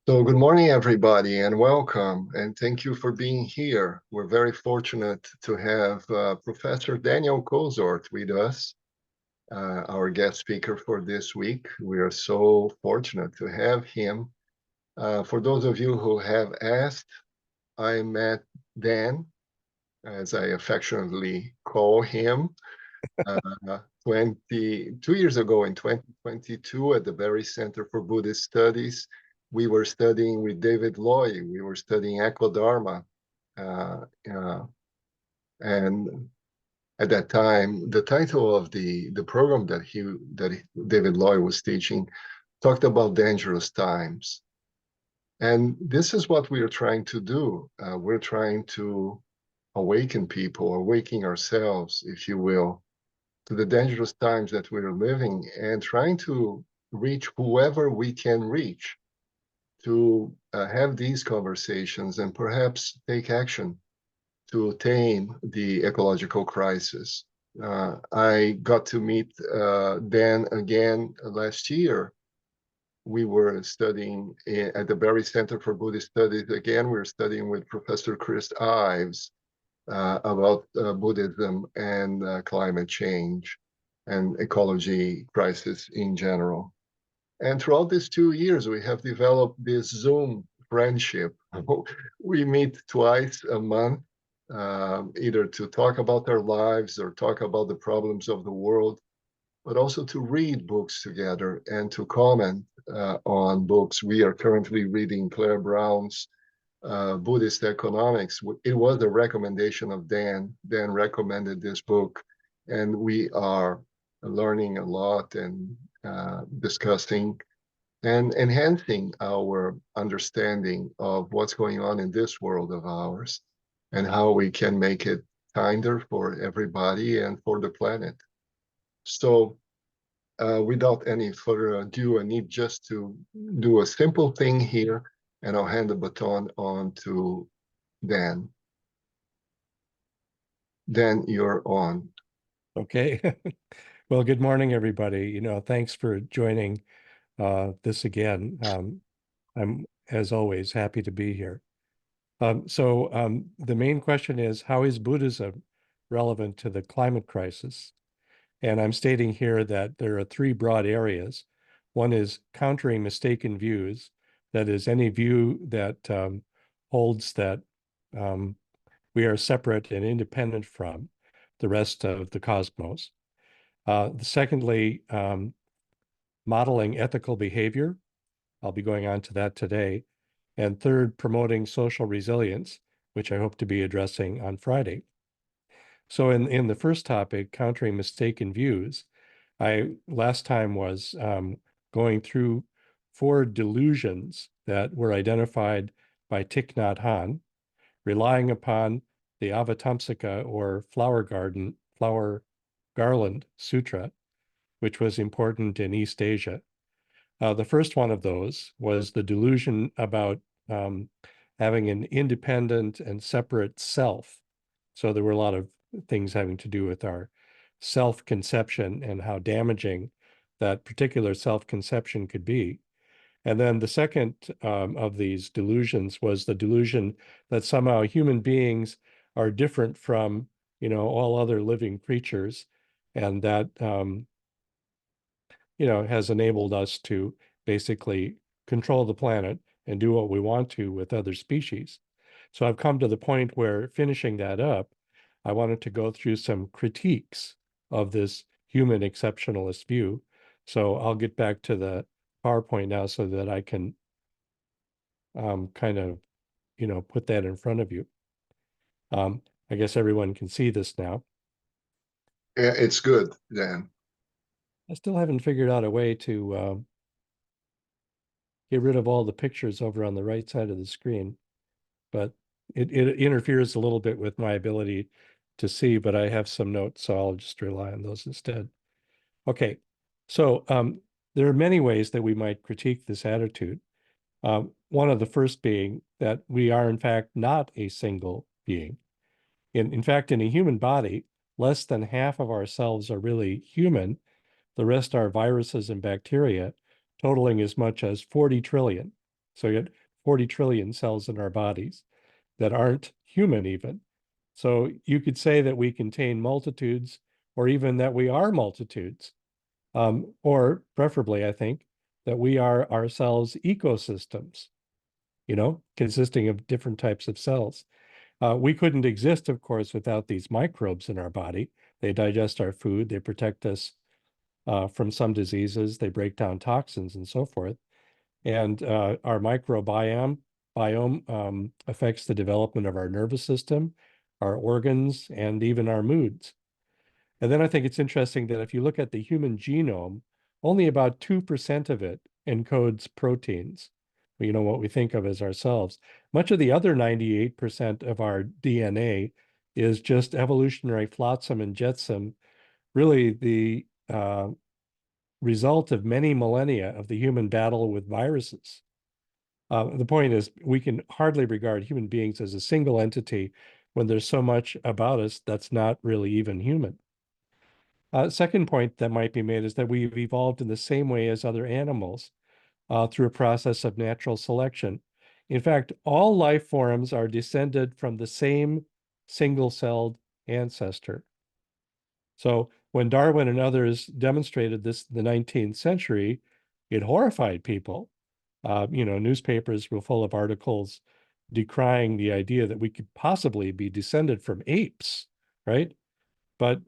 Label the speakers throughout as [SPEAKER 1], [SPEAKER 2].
[SPEAKER 1] So, good morning, everybody, and welcome. And thank you for being here. We're very fortunate to have Professor Daniel Cozort with us, our guest speaker for this week. We are so fortunate to have him. For those of you who have asked, I met Dan, as I affectionately call him, 22 years ago in 2022 at the Berry Center for Buddhist Studies. We were studying with David Loy. We were studying Ekodharma. Uh, uh, and at that time, the title of the program that David Loy was teaching talked about dangerous times. And this is what we are trying to do. We're trying to awaken people, awaken ourselves, if you will, to the dangerous times that we're living and trying to reach whoever we can reach to have these conversations and perhaps take action to tame the ecological crisis. I got to meet Dan again last year. We were studying at the Berry Center for Buddhist Studies. Again, we were studying with Professor Chris Ives about Buddhism and climate change and ecology crisis in general. And throughout these 2 years, we have developed this Zoom friendship. We meet twice a month, either to talk about our lives or talk about the problems of the world, but also to read books together and to comment on books. We are currently reading Claire Brown's Buddhist Economics. It was a recommendation of Dan. Dan recommended this book, and we are learning a lot and discussing and enhancing our understanding of what's going on in this world of ours and how we can make it kinder for everybody and for the planet. So, without any further ado, I need just to do a simple thing here, and I'll hand the baton on to Dan. Dan, you're on.
[SPEAKER 2] Okay. Well, good morning, everybody. Thanks for joining this again. I'm, as always, happy to be here. The main question is, how is Buddhism relevant to the climate crisis? And I'm stating here that there are three broad areas. One is countering mistaken views. That is, any view that holds that we are separate and independent from the rest of the cosmos. Secondly, modeling ethical behavior. I'll be going on to that today. And third, promoting social resilience, which I hope to be addressing on Friday. So in the first topic, countering mistaken views, I last time was going through 4 delusions that were identified by Thich Nhat Hanh, relying upon the Avatamsaka or flower garland sutra, which was important in East Asia. The first one of those was the delusion about having an independent and separate self. So there were a lot of things having to do with our self-conception and how damaging that particular self-conception could be. And then the second of these delusions was the delusion that somehow human beings are different from, all other living creatures, and that, has enabled us to basically control the planet and do what we want to with other species. So I've come to the point where, finishing that up, I wanted to go through some critiques of this human exceptionalist view. So I'll get back to the PowerPoint now so that I can kind of, put that in front of you. I guess everyone can see this now.
[SPEAKER 1] Yeah, it's good, Dan.
[SPEAKER 2] I still haven't figured out a way to get rid of all the pictures over on the right side of the screen, but it interferes a little bit with my ability to see, but I have some notes, so I'll just rely on those instead. Okay, so there are many ways that we might critique this attitude. One of the first being that we are, in fact, not a single being. In fact, in a human body, less than half of our cells are really human. The rest are viruses and bacteria, totaling as much as 40 trillion. So you get 40 trillion cells in our bodies that aren't human even. So you could say that we contain multitudes, or even that we are multitudes. Or preferably, I think, that we are ourselves ecosystems, consisting of different types of cells. We couldn't exist, of course, without these microbes in our body. They digest our food, they protect us from some diseases, they break down toxins and so forth. And our microbiome affects the development of our nervous system, our organs, and even our moods. And then I think it's interesting that if you look at the human genome, only about 2% of it encodes proteins, what we think of as ourselves. Much of the other 98% of our DNA is just evolutionary flotsam and jetsam, really the result of many millennia of the human battle with viruses. The point is, we can hardly regard human beings as a single entity when there's so much about us that's not really even human. Second point that might be made is that we've evolved in the same way as other animals through a process of natural selection. In fact, all life forms are descended from the same single-celled ancestor. So when Darwin and others demonstrated this in the 19th century, it horrified people. Newspapers were full of articles decrying the idea that we could possibly be descended from apes, right? But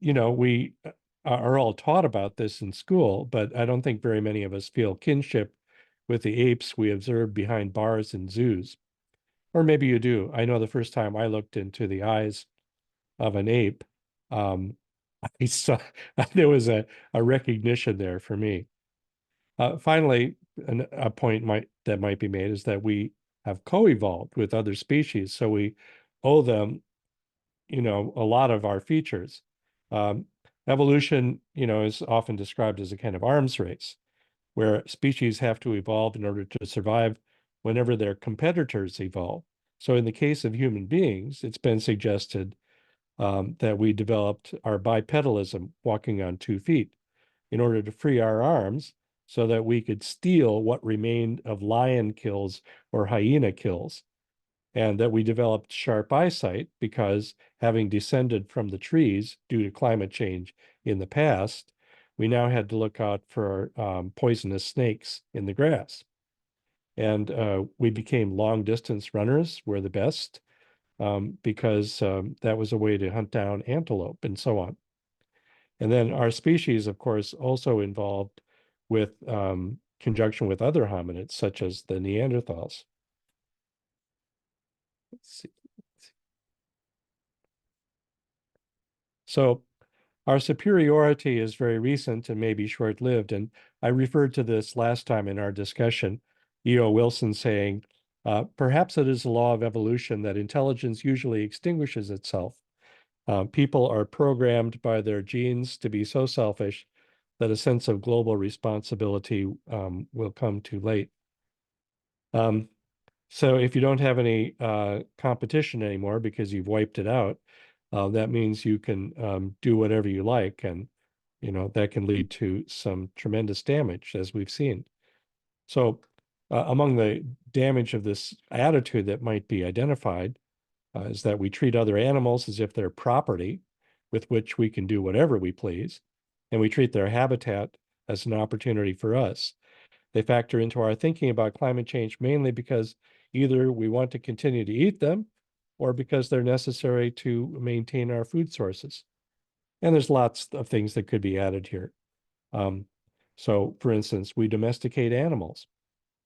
[SPEAKER 2] we are all taught about this in school, but I don't think very many of us feel kinship with the apes we observe behind bars and zoos. Or maybe you do. I know the first time I looked into the eyes of an ape, um, I saw there was a recognition there for me. Finally, a point that might be made is that we have co-evolved with other species, so we owe them, a lot of our features. Um, Evolution, is often described as a kind of arms race, where species have to evolve in order to survive whenever their competitors evolve. So in the case of human beings, it's been suggested that we developed our bipedalism, walking on 2 feet, in order to free our arms so that we could steal what remained of lion kills or hyena kills. And that we developed sharp eyesight because, having descended from the trees due to climate change in the past, we now had to look out for poisonous snakes in the grass. And we became long distance runners. We're the best because that was a way to hunt down antelope and so on. And then our species, of course, also involved with conjunction with other hominids, such as the Neanderthals. Let's see. So our superiority is very recent and maybe short-lived. And I referred to this last time in our discussion, E.O. Wilson saying, perhaps it is a law of evolution that intelligence usually extinguishes itself. People are programmed by their genes to be so selfish that a sense of global responsibility will come too late. So if you don't have any competition anymore because you've wiped it out, that means you can do whatever you like, and that can lead to some tremendous damage, as we've seen. So among the damage of this attitude that might be identified is that we treat other animals as if they're property with which we can do whatever we please, and we treat their habitat as an opportunity for us. They factor into our thinking about climate change mainly because either we want to continue to eat them or because they're necessary to maintain our food sources. And there's lots of things that could be added here. So, for instance, we domesticate animals,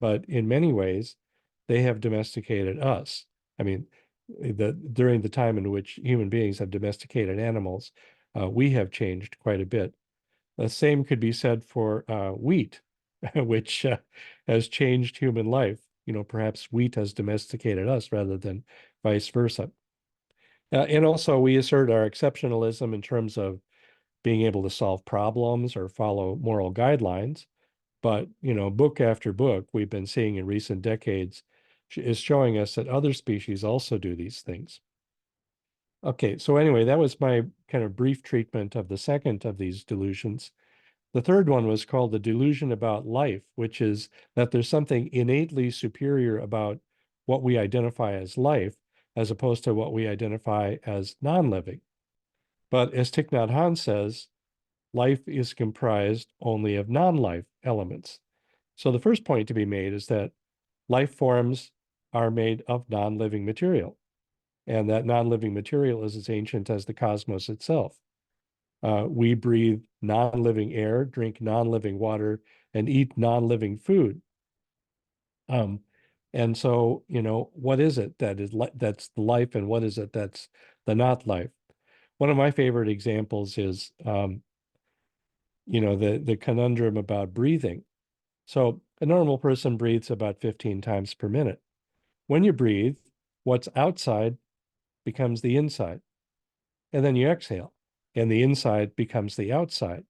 [SPEAKER 2] but in many ways, they have domesticated us. I mean, during the time in which human beings have domesticated animals, we have changed quite a bit. The same could be said for wheat, which has changed human life. Perhaps wheat has domesticated us rather than vice versa. And also, we assert our exceptionalism in terms of being able to solve problems or follow moral guidelines. But, book after book we've been seeing in recent decades is showing us that other species also do these things. Okay, so anyway, that was my kind of brief treatment of the second of these delusions. The third one was called the delusion about life, which is that there's something innately superior about what we identify as life, as opposed to what we identify as non-living. But as Thich Nhat Hanh says, life is comprised only of non-life elements. So the first point to be made is that life forms are made of non-living material, and that non-living material is as ancient as the cosmos itself. We breathe non-living air, drink non-living water, and eat non-living food. Um, and so, what is it that's the life, and what is it that's the not life? One of my favorite examples is, the conundrum about breathing. So a normal person breathes about 15 times per minute. When you breathe, what's outside becomes the inside, and then you exhale, and the inside becomes the outside.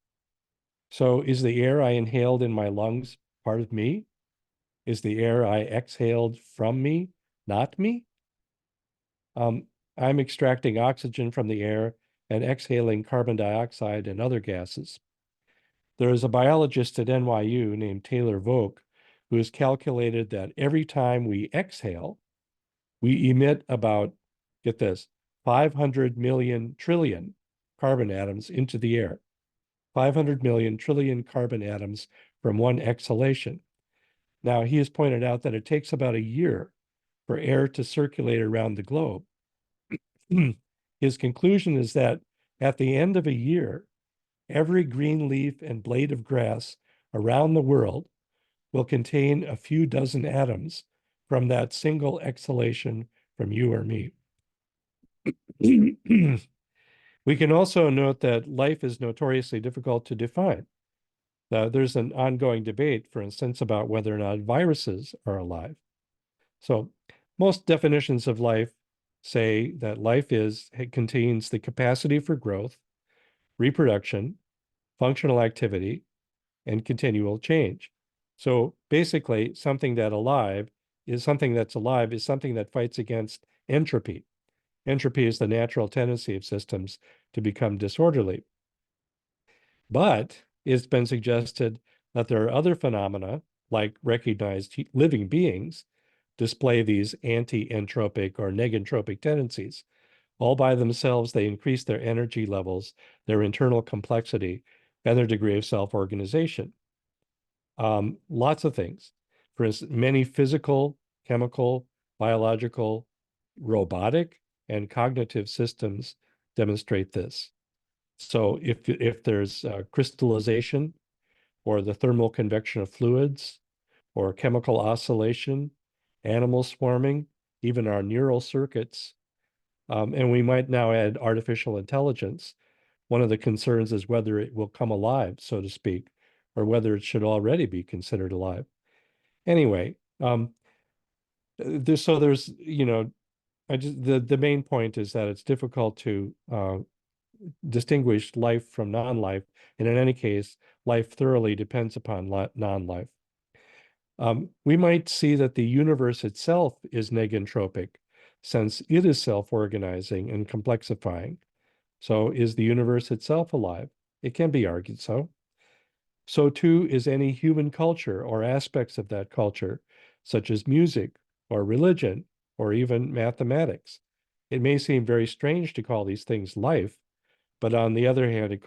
[SPEAKER 2] So is the air I inhaled in my lungs part of me? Is the air I exhaled from me not me? I'm extracting oxygen from the air and exhaling carbon dioxide and other gases. There is a biologist at NYU named Taylor Vogt who has calculated that every time we exhale, we emit about, get this, 500 million trillion carbon atoms into the air. 500 million trillion carbon atoms from one exhalation. Now, he has pointed out that it takes about a year for air to circulate around the globe. His conclusion is that at the end of a year, every green leaf and blade of grass around the world will contain a few dozen atoms from that single exhalation from you or me. We can also note that life is notoriously difficult to define. There's an ongoing debate, for instance, about whether or not viruses are alive. So most definitions of life say that it contains the capacity for growth, reproduction, functional activity, and continual change. So basically, something that's alive is something that fights against entropy. Entropy is the natural tendency of systems to become disorderly. But it's been suggested that there are other phenomena, like recognized living beings, display these anti-entropic or negentropic tendencies. All by themselves, they increase their energy levels, their internal complexity, and their degree of self-organization. Lots of things. For instance, many physical, chemical, biological, robotic, and cognitive systems demonstrate this. So if there's crystallization or the thermal convection of fluids or chemical oscillation, animal swarming, even our neural circuits, and we might now add artificial intelligence. One of the concerns is whether it will come alive, so to speak, or whether it should already be considered alive. Anyway, there's, the main point is that it's difficult to distinguish life from non-life, and in any case, life thoroughly depends upon non-life. We might see that the universe itself is negentropic, since it is self-organizing and complexifying. So is the universe itself alive? It can be argued so. So too is any human culture or aspects of that culture, such as music or religion or even mathematics. It may seem very strange to call these things life, but on the other hand, it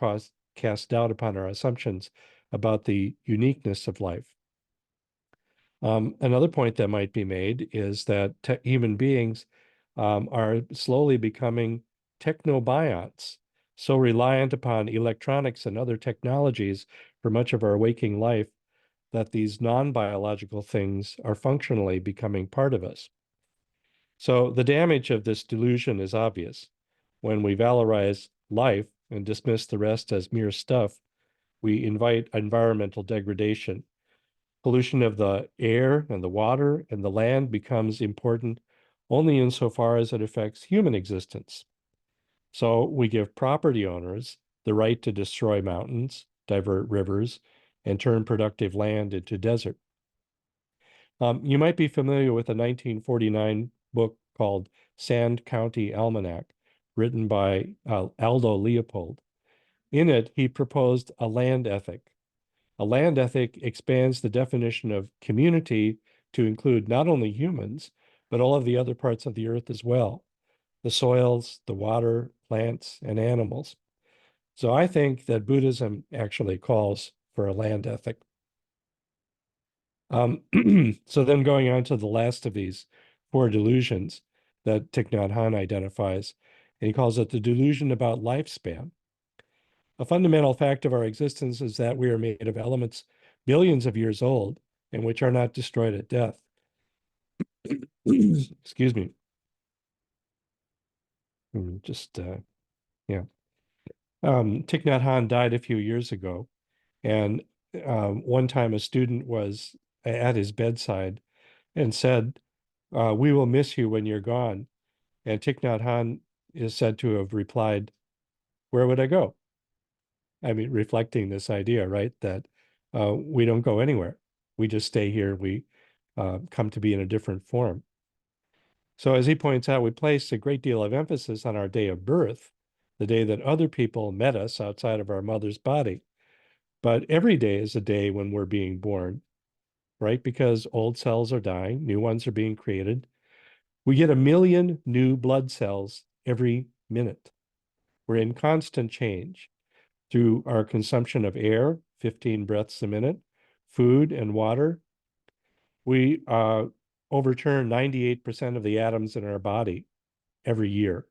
[SPEAKER 2] casts doubt upon our assumptions about the uniqueness of life. Another point that might be made is that human beings are slowly becoming technobionts, so reliant upon electronics and other technologies for much of our waking life that these non-biological things are functionally becoming part of us. So the damage of this delusion is obvious. When we valorize life and dismiss the rest as mere stuff, we invite environmental degradation. Pollution of the air and the water and the land becomes important only insofar as it affects human existence. So we give property owners the right to destroy mountains, divert rivers, and turn productive land into desert. You might be familiar with a 1949 book called Sand County Almanac, written by Aldo Leopold. In it, he proposed a land ethic, A land ethic expands the definition of community to include not only humans, but all of the other parts of the earth as well, the soils, the water, plants, and animals. So I think that Buddhism actually calls for a land ethic. So then going on to the last of these four delusions that Thich Nhat Hanh identifies, and he calls it the delusion about lifespan. A fundamental fact of our existence is that we are made of elements billions of years old and which are not destroyed at death. Excuse me. Just, yeah. Thich Nhat Hanh died a few years ago, and one time a student was at his bedside and said, "We will miss you when you're gone." And Thich Nhat Hanh is said to have replied, "Where would I go?" I mean, reflecting this idea, right, that we don't go anywhere. We just stay here. We come to be in a different form. So as he points out, we place a great deal of emphasis on our day of birth, the day that other people met us outside of our mother's body. But every day is a day when we're being born, right? Because old cells are dying, new ones are being created. We get 1 million new blood cells every minute. We're in constant change through our consumption of air, 15 breaths a minute, food and water. We overturn 98% of the atoms in our body every year.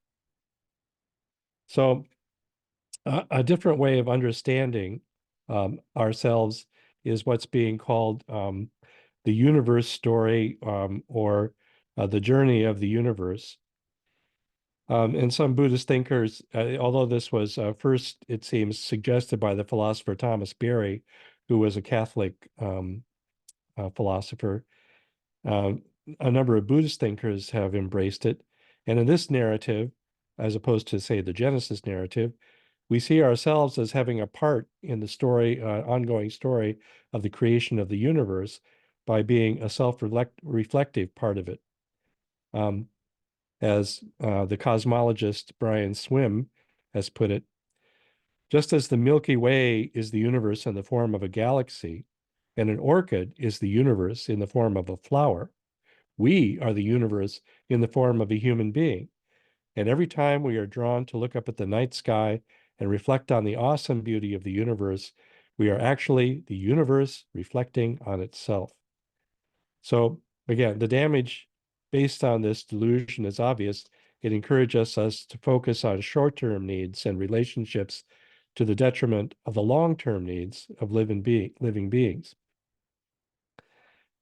[SPEAKER 2] So a different way of understanding ourselves is what's being called the universe story, or the journey of the universe. And some Buddhist thinkers, although this was first, it seems, suggested by the philosopher Thomas Berry, who was a Catholic philosopher, um, a number of Buddhist thinkers have embraced it. And in this narrative, as opposed to, say, the Genesis narrative, we see ourselves as having a part in the story, ongoing story of the creation of the universe by being a self-reflective part of it. As the cosmologist Brian Swimme has put it, just as the Milky Way is the universe in the form of a galaxy, and an orchid is the universe in the form of a flower, we are the universe in the form of a human being. And every time we are drawn to look up at the night sky and reflect on the awesome beauty of the universe, we are actually the universe reflecting on itself. So again, the damage based on this delusion is obvious. It encourages us to focus on short-term needs and relationships to the detriment of the long-term needs of living beings.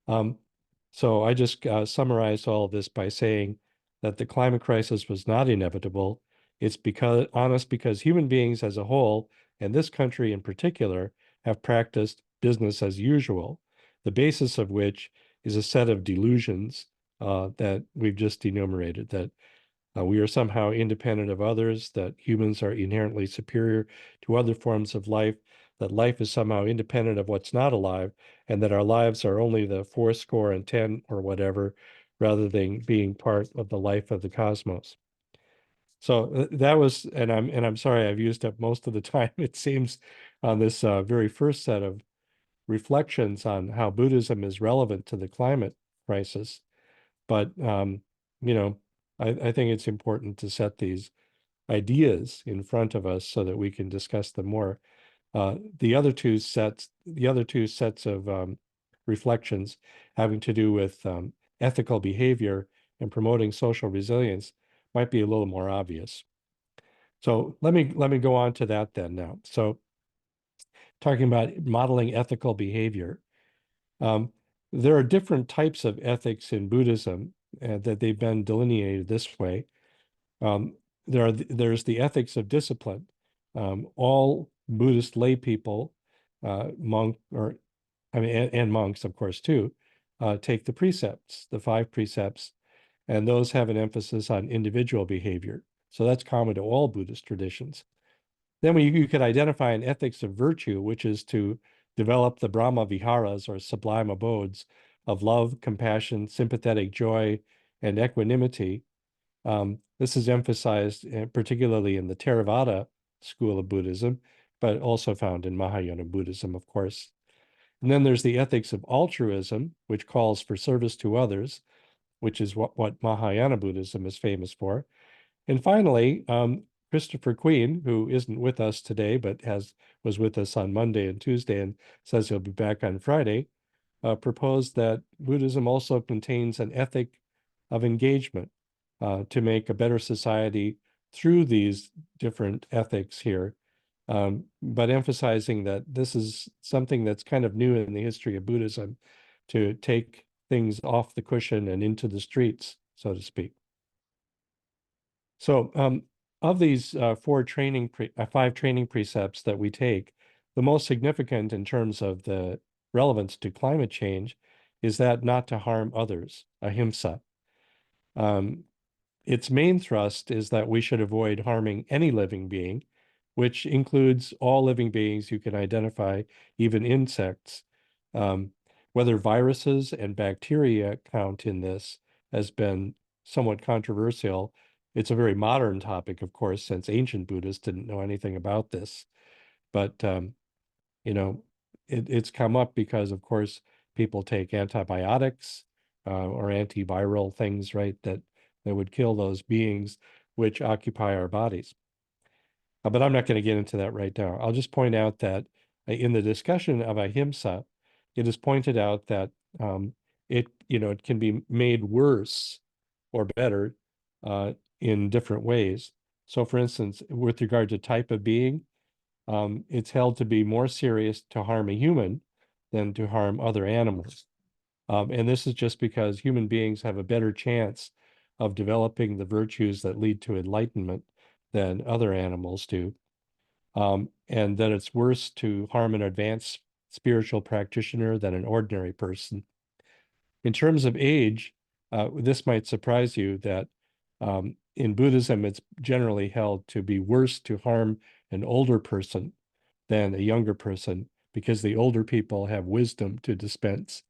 [SPEAKER 2] So I just summarized all of this by saying that the climate crisis was not inevitable. It's because human beings as a whole, and this country in particular, have practiced business as usual, the basis of which is a set of delusions that we've just enumerated, that we are somehow independent of others, that humans are inherently superior to other forms of life, that life is somehow independent of what's not alive, and that our lives are only the fourscore and 10 or whatever, rather than being part of the life of the cosmos. So that was, and I'm sorry I've used up most of the time, it seems, on this very first set of reflections on how Buddhism is relevant to the climate crisis. But you know, I think it's important to set these ideas in front of us so that we can discuss them more. The other two sets of reflections having to do with ethical behavior and promoting social resilience might be a little more obvious. So let me go on to that then now. So talking about modeling ethical behavior, um, there are different types of ethics in Buddhism that they've been delineated this way. Um, there's the ethics of discipline. All Buddhist lay people, monk or I mean, and monks, of course, too, take the precepts, the 5 precepts, and those have an emphasis on individual behavior. So that's common to all Buddhist traditions. Then you could identify an ethics of virtue, which is to develop the Brahma Viharas or sublime abodes of love, compassion, sympathetic joy, and equanimity. This is emphasized particularly in the Theravada school of Buddhism, but also found in Mahayana Buddhism, of course. And then there's the ethics of altruism, which calls for service to others, which is what Mahayana Buddhism is famous for. And finally, Christopher Queen, who isn't with us today, but was with us on Monday and Tuesday and says he'll be back on Friday, proposed that Buddhism also contains an ethic of engagement to make a better society through these different ethics here, but emphasizing that this is something that's kind of new in the history of Buddhism, to take things off the cushion and into the streets, so to speak. So of these five training precepts that we take, the most significant in terms of the relevance to climate change is that not to harm others, ahimsa. Um, its main thrust is that we should avoid harming any living being, which includes all living beings you can identify, even insects. Um, Whether viruses and bacteria count in this has been somewhat controversial. It's a very modern topic, of course, since ancient Buddhists didn't know anything about this. But you know, it's come up because, of course, people take antibiotics or antiviral things, right, that would kill those beings which occupy our bodies. But I'm not going to get into that right now. I'll just point out that in the discussion of ahimsa, it is pointed out that it can be made worse or better in different ways. So, for instance, with regard to type of being, it's held to be more serious to harm a human than to harm other animals. And this is just because human beings have a better chance of developing the virtues that lead to enlightenment than other animals do. And that it's worse to harm an advanced spiritual practitioner than an ordinary person. In terms of age, this might surprise you that in Buddhism, it's generally held to be worse to harm an older person than a younger person because the older people have wisdom to dispense.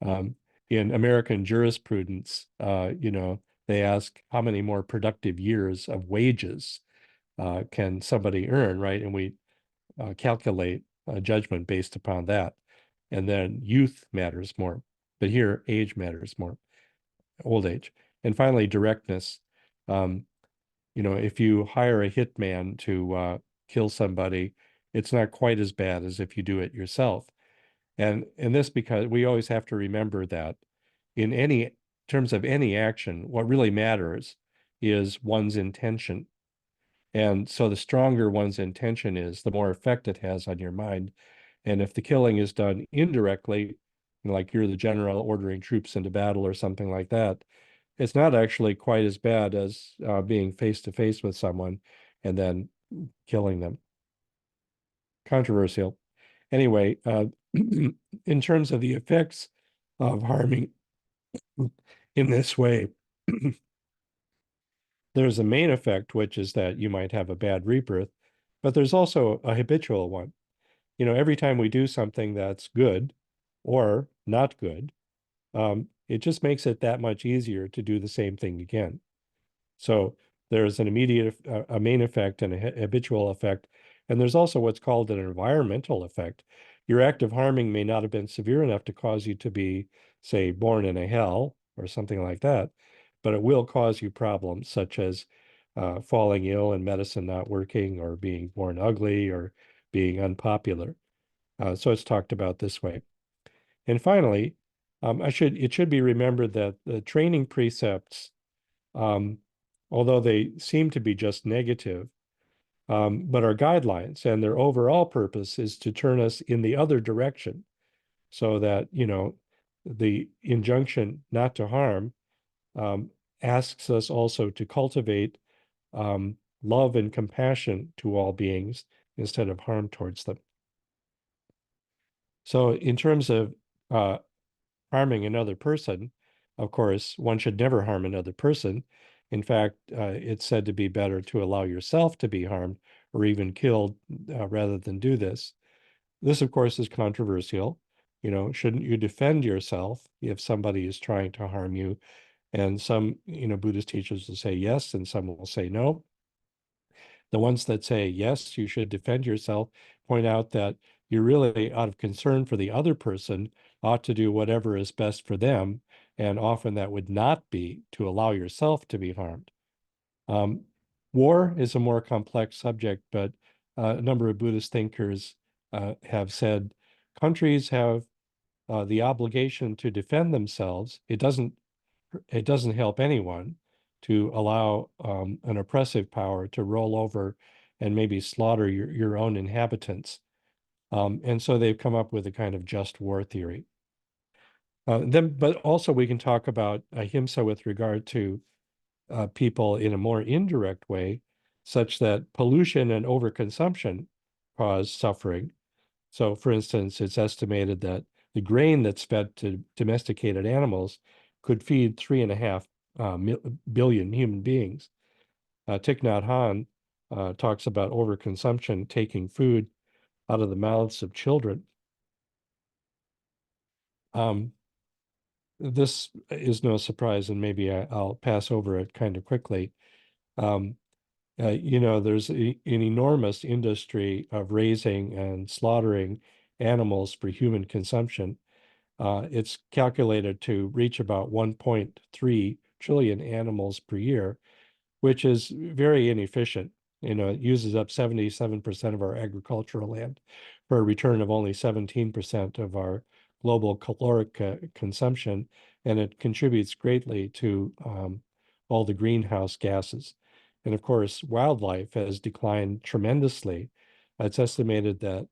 [SPEAKER 2] Um, in American jurisprudence, they ask how many more productive years of wages can somebody earn, right? And we calculate a judgment based upon that. And then youth matters more. But here, age matters more, old age. And finally, directness. Um, if you hire a hitman to kill somebody, it's not quite as bad as if you do it yourself. And this because we always have to remember that in any terms of any action, what really matters is one's intention. And so the stronger one's intention is, the more effect it has on your mind. And if the killing is done indirectly, like you're the general ordering troops into battle or something like that, it's not actually quite as bad as being face to face with someone and then killing them. Controversial. Anyway, in terms of the effects of harming in this way, there's a main effect, which is that you might have a bad rebirth, but there's also a habitual one. Every time we do something that's good or not good, it just makes it that much easier to do the same thing again. So there's an immediate, a main effect and a habitual effect. And there's also what's called an environmental effect. Your act of harming may not have been severe enough to cause you to be, say, born in a hell or something like that, but it will cause you problems such as falling ill and medicine not working, or being born ugly, or being unpopular. So it's talked about this way. And finally, it should be remembered that the training precepts, um, although they seem to be just negative, but are guidelines, and their overall purpose is to turn us in the other direction, so that, the injunction not to harm um, asks us also to cultivate love and compassion to all beings instead of harm towards them. So in terms of uh, harming another person, of course, one should never harm another person. In fact, it's said to be better to allow yourself to be harmed or even killed rather than do this. This, of course, is controversial. Shouldn't you defend yourself if somebody is trying to harm you? And some, Buddhist teachers will say yes, and some will say no. The ones that say yes, you should defend yourself, point out that you really, out of concern for the other person, ought to do whatever is best for them. And often that would not be to allow yourself to be harmed. Um, War is a more complex subject, but a number of Buddhist thinkers have said countries have the obligation to defend themselves. It doesn't help anyone to allow an oppressive power to roll over and maybe slaughter your own inhabitants. And so they've come up with a kind of just war theory. But also we can talk about ahimsa with regard to people in a more indirect way, such that pollution and overconsumption cause suffering. So, for instance, it's estimated that the grain that's fed to domesticated animals could feed 3.5 billion human beings. Thich Nhat Hanh talks about overconsumption taking food out of the mouths of children. Um, this is no surprise, and maybe I'll pass over it kind of quickly. Um, there's an enormous industry of raising and slaughtering animals for human consumption. It's calculated to reach about 1.3 trillion animals per year, which is very inefficient. It uses up 77% of our agricultural land for a return of only 17% of our global caloric consumption, and it contributes greatly to all the greenhouse gases. And of course, wildlife has declined tremendously. It's estimated that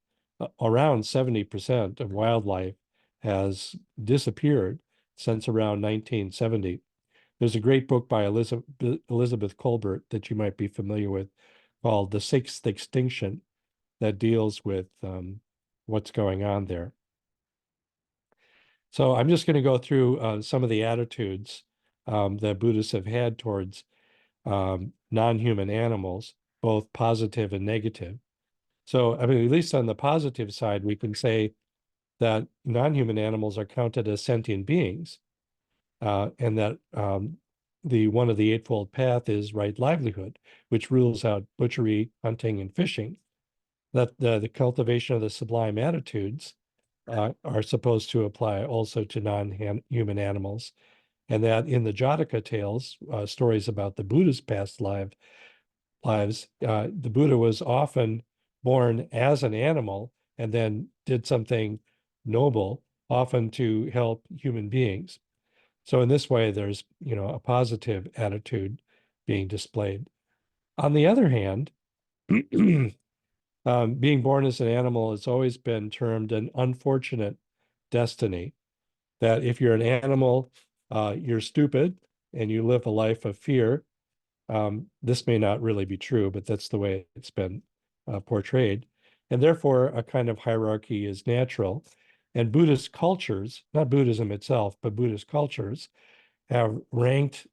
[SPEAKER 2] around 70% of wildlife has disappeared since around 1970. There's a great book by Elizabeth Colbert that you might be familiar with called The Sixth Extinction that deals with what's going on there. So I'm just going to go through some of the attitudes that Buddhists have had towards non-human animals, both positive and negative. So, I mean, at least on the positive side, we can say that non-human animals are counted as sentient beings, and that the one of the Eightfold Path is right livelihood, which rules out butchery, hunting, and fishing. That the cultivation of the sublime attitudes are supposed to apply also to non-human animals, and that in the Jataka tales, stories about the Buddha's past lives, the Buddha was often born as an animal and then did something noble, often to help human beings. So in this way, there's, a positive attitude being displayed. On the other hand, being born as an animal has always been termed an unfortunate destiny. That if you're an animal, you're stupid and you live a life of fear. This may not really be true, but that's the way it's been portrayed. And therefore, a kind of hierarchy is natural. And Buddhist cultures, not Buddhism itself, but Buddhist cultures have ranked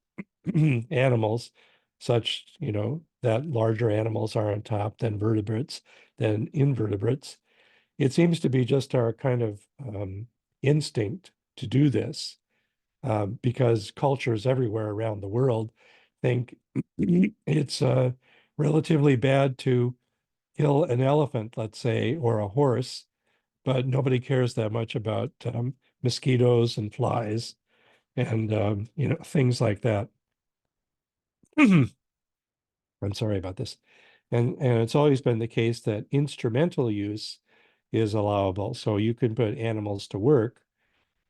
[SPEAKER 2] animals such, that larger animals are on top than vertebrates, than invertebrates. It seems to be just our kind of instinct to do this because cultures everywhere around the world think it's relatively bad to kill an elephant, let's say, or a horse, but nobody cares that much about mosquitoes and flies and things like that. I'm sorry about this. And it's always been the case that instrumental use is allowable. So you can put animals to work,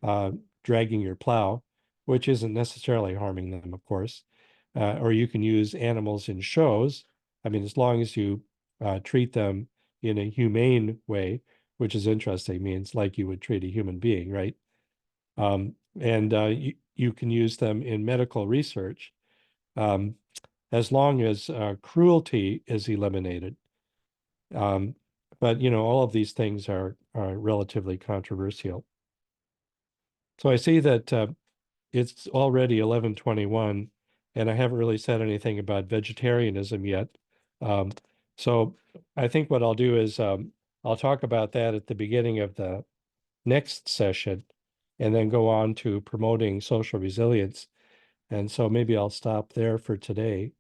[SPEAKER 2] uh, dragging your plow, which isn't necessarily harming them, of course. Or you can use animals in shows. I mean, as long as you treat them in a humane way, which is interesting, means like you would treat a human being, right? And you can use them in medical research um, as long as cruelty is eliminated. Um, but all of these things are relatively controversial. So I see that it's already 11:21, and I haven't really said anything about vegetarianism yet. Um, so I think what I'll do is I'll talk about that at the beginning of the next session, and then go on to promoting social resilience. And so maybe I'll stop there for today,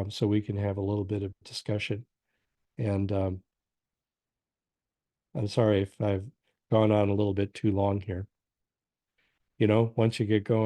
[SPEAKER 2] so we can have a little bit of discussion. And I'm sorry if I've gone on a little bit too long here. You know, once you get going.